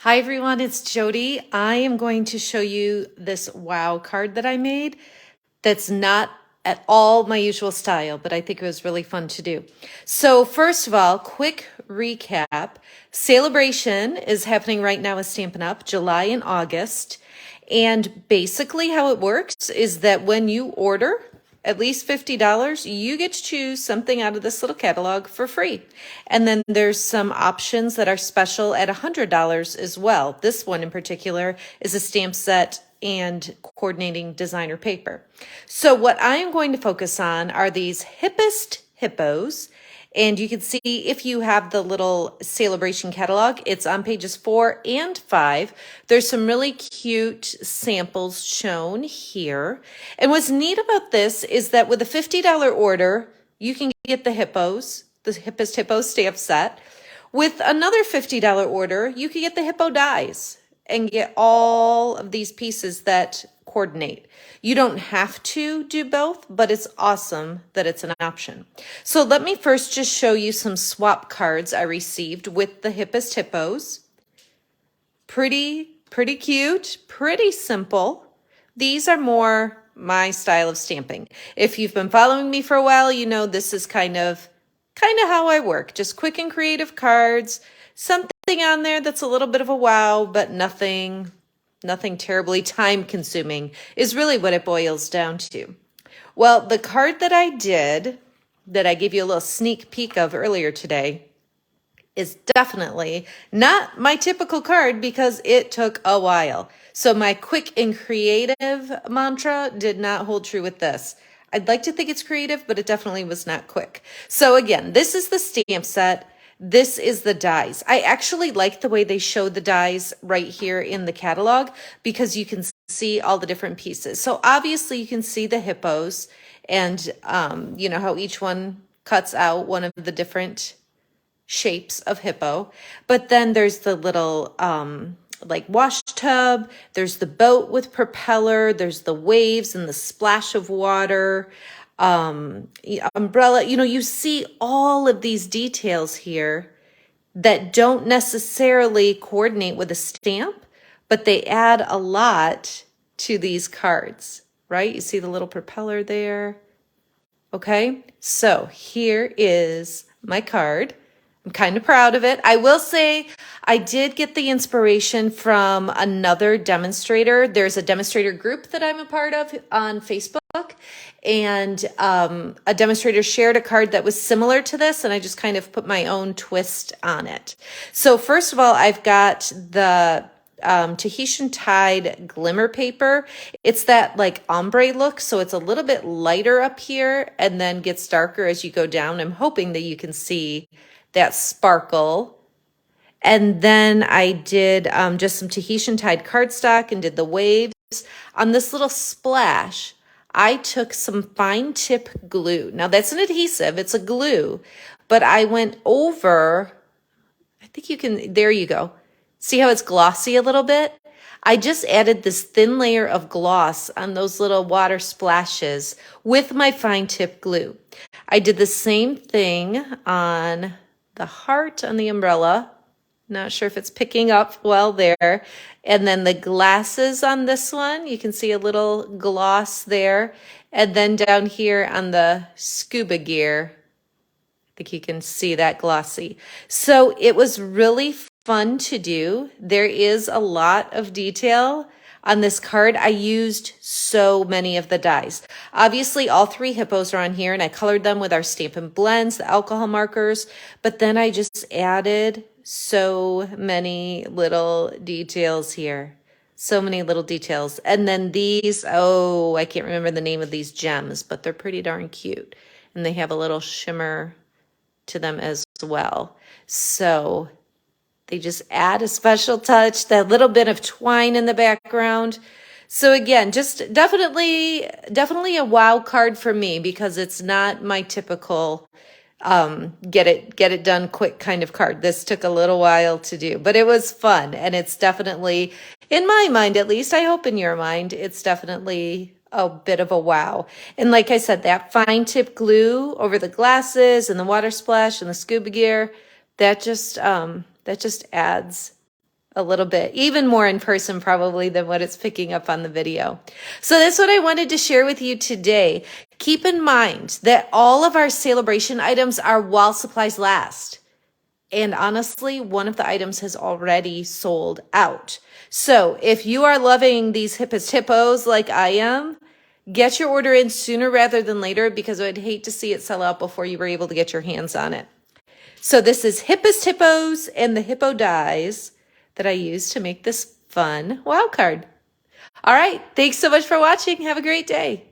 Hi everyone, it's Jodi. I am going to show you this wow card that I made that's not at all my usual style, but I think it was really fun to do. So first of all, quick recap. SALE-a-Bration is happening right now with Stampin' Up! July and August. And basically how it works is that when you order at least $50, you get to choose something out of this little catalog for free. And then there's some options that are special at $100 as well. This one in particular is a stamp set and coordinating designer paper. So what I am going to focus on are these Hippest Hippos. And you can see if you have the little SALE-a-Bration catalog, it's on pages 4 and 5. There's some really cute samples shown here. And what's neat about this is that with a $50 order, you can get the Hippos, the Hippest Hippos stamp set. With another $50 order, you can get the Hippo Dies and get all of these pieces that coordinate. You don't have to do both, but it's awesome that it's an option. So let me first just show you some swap cards I received with the Hippest Hippos. Pretty cute, pretty simple. These are more my style of stamping. If you've been following me for a while, you know this is kind of how I work. Just quick and creative cards, something on there that's a little bit of a wow, but nothing terribly time consuming is really what it boils down to. Well, the card that I did, that I gave you a little sneak peek of earlier today, is definitely not my typical card because it took a while. So my quick and creative mantra did not hold true with this. I'd like to think it's creative, but it definitely was not quick. So again, this is the stamp set. This is the dies. I actually like the way they show the dies right here in the catalog because you can see all the different pieces. So obviously you can see the hippos and you know how each one cuts out one of the different shapes of hippo. But then there's the little like wash tub, there's the boat with propeller, there's the waves and the splash of water, umbrella. You know, you see all of these details here that don't necessarily coordinate with a stamp, but they add a lot to these cards, right? You see the little propeller there. Okay, so here is my card. I'm kind of proud of it. I will say I did get the inspiration from another demonstrator. There's a demonstrator group that I'm a part of on Facebook, and a demonstrator shared a card that was similar to this, and I just kind of put my own twist on it. So first of all, I've got the Tahitian Tide glimmer paper. It's that like ombre look, so it's a little bit lighter up here and then gets darker as you go down. I'm hoping that you can see that sparkle. And then I did just some Tahitian Tide cardstock and did the waves. On this little splash, I took some fine tip glue. Now that's an adhesive, it's a glue, but I went over, I think you can, there you go. See how it's glossy a little bit? I just added this thin layer of gloss on those little water splashes with my fine tip glue. I did the same thing on the heart on the umbrella. Not sure if it's picking up well there. And then the glasses on this one, you can see a little gloss there. And then down here on the scuba gear, I think you can see that glossy. So it was really fun to do. There is a lot of detail on this card. I used so many of the dies. Obviously, all 3 hippos are on here, and I colored them with our Stampin' Blends, the alcohol markers, but then I just added so many little details here. So many little details. And then these, oh, I can't remember the name of these gems, but they're pretty darn cute. And they have a little shimmer to them as well. So they just add a special touch, that little bit of twine in the background. So again, just definitely a wow card for me because it's not my typical get it done quick kind of card. This took a little while to do, but it was fun. And it's definitely, in my mind at least, I hope in your mind, it's definitely a bit of a wow. And like I said, that fine tip glue over the glasses and the water splash and the scuba gear, that just adds a little bit, even more in person probably than what it's picking up on the video. So that's what I wanted to share with you today. Keep in mind that all of our SALE-a-Bration items are while supplies last. And honestly, one of the items has already sold out. So if you are loving these Hippest Hippos like I am, get your order in sooner rather than later, because I'd hate to see it sell out before you were able to get your hands on it. So this is Hippest Hippos and the Hippo Dies that I use to make this fun wild card. All right, thanks so much for watching. Have a great day.